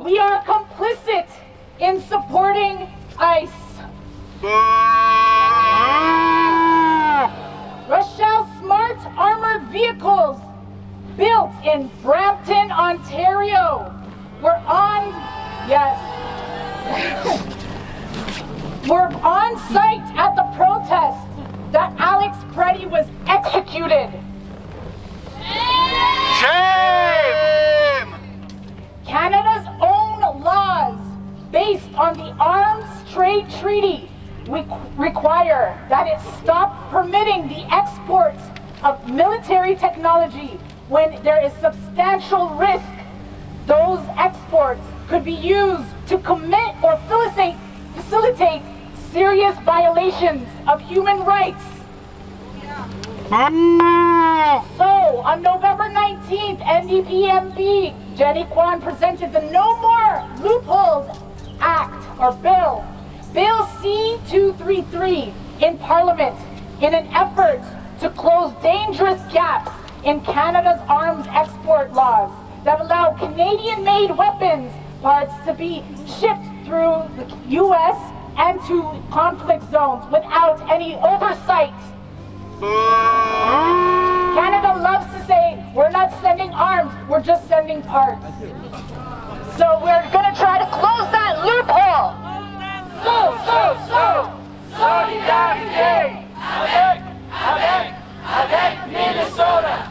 We are complicit in supporting ICE. Rochelle Smart armored vehicles built in Brampton, Ontario were on site at the protest that Alex Preddy was executed. Shame! Canada's own laws, based on the Arms Trade Treaty, require that it stop permitting the export of military technology when there is substantial risk those exports could be used to commit or facilitate serious violations of human rights. So, on November 19th, NDP MP Jenny Kwan presented the No More Loopholes Act, or Bill C-233, in Parliament in an effort to close dangerous gaps in Canada's arms export laws that allow Canadian-made weapons parts to be shipped through the U.S. and to conflict zones without any oversight. Canada loves to say, we're not sending arms, we're just sending parts. So we're going to try to close that loophole. Solidarité, avec, Minnesota.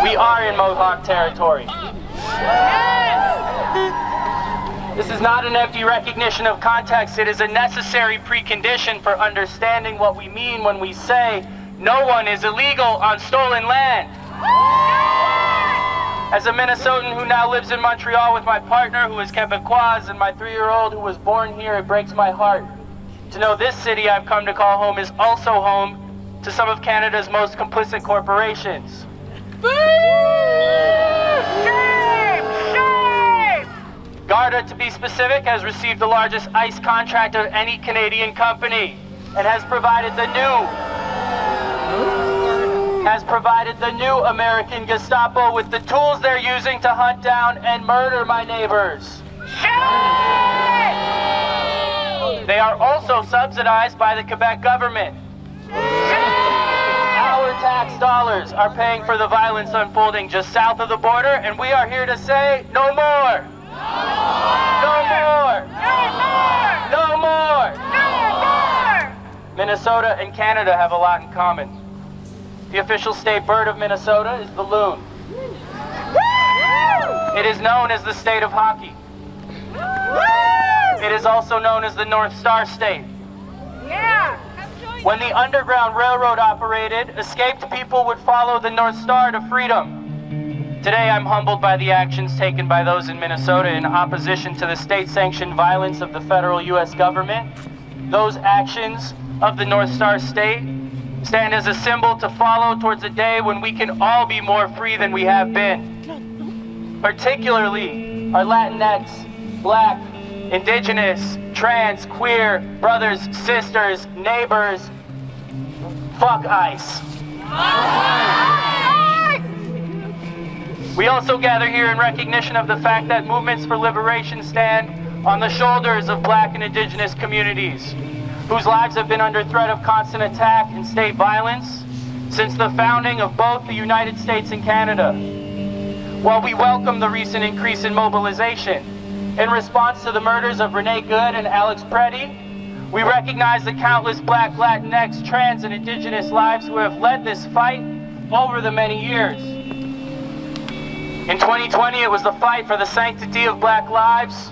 We are in Mohawk territory. This is not an empty recognition of context. It is a necessary precondition for understanding what we mean when we say no one is illegal on stolen land. As a Minnesotan who now lives in Montreal with my partner who is Quebecois and my 3-year-old who was born here, it breaks my heart to know this city I've come to call home is also home to some of Canada's most complicit corporations. Garda, to be specific, has received the largest ICE contract of any Canadian company and has provided the new American Gestapo with the tools they're using to hunt down and murder my neighbors. They are also subsidized by the Quebec government. Our tax dollars are paying for the violence unfolding just south of the border, and we are here to say no more. No more! No more! Minnesota and Canada have a lot in common. The official state bird of Minnesota is the loon. It is known as the state of hockey. It is also known as the North Star State. When the Underground Railroad operated, escaped people would follow the North Star to freedom. Today, I'm humbled by the actions taken by those in Minnesota in opposition to the state-sanctioned violence of the federal U.S. government. Those actions of the North Star State stand as a symbol to follow towards a day when we can all be more free than we have been. Particularly our Latinx, Black, Indigenous, trans, queer, brothers, sisters, neighbors. Fuck ICE. We also gather here in recognition of the fact that movements for liberation stand on the shoulders of Black and Indigenous communities, whose lives have been under threat of constant attack and state violence since the founding of both the United States and Canada. While we welcome the recent increase in mobilization, in response to the murders of Renee Good and Alex Preddy, we recognize the countless Black, Latinx, trans, and Indigenous lives who have led this fight over the many years. In 2020, it was the fight for the sanctity of Black lives.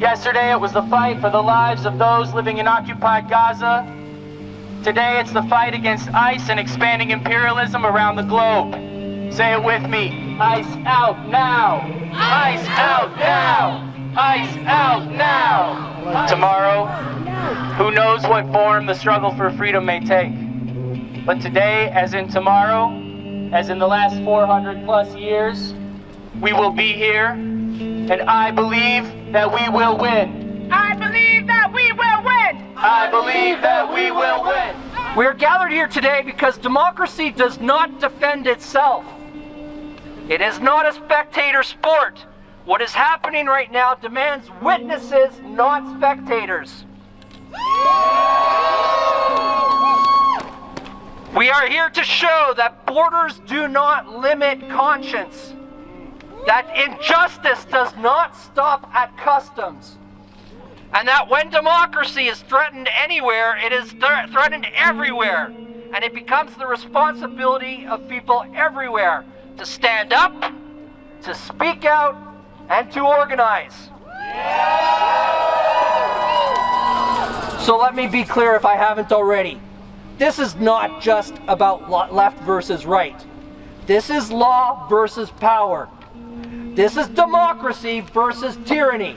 Yesterday, it was the fight for the lives of those living in occupied Gaza. Today, it's the fight against ICE and expanding imperialism around the globe. Say it with me. ICE out now! ICE out now! ICE out now! Tomorrow, who knows what form the struggle for freedom may take. But today, as in tomorrow, as in the last 400 plus years, we will be here, and I believe that we will win. I believe that we will win. I believe that we will win. We are gathered here today because democracy does not defend itself. It is not a spectator sport. What is happening right now demands witnesses, not spectators. We are here to show that borders do not limit conscience, that injustice does not stop at customs, and that when democracy is threatened anywhere, it is threatened everywhere, and it becomes the responsibility of people everywhere to stand up, to speak out, and to organize. So let me be clear if I haven't already. This is not just about left versus right. This is law versus power. This is democracy versus tyranny.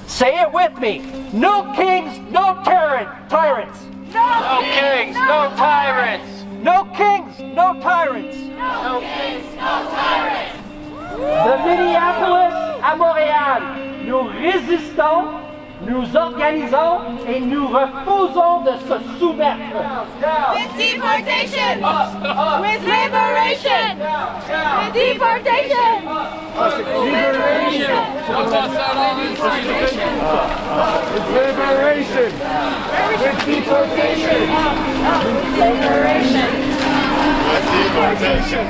Say it with me. No kings, no tyrants. No kings, no tyrants. No kings, no tyrants. No kings, no tyrants. De Minneapolis à Montréal, nous résistons, nous organisons et nous refusons de se soumettre. With deportation! With liberation! With deportation! With liberation! With deportation! Liberation! With deportation!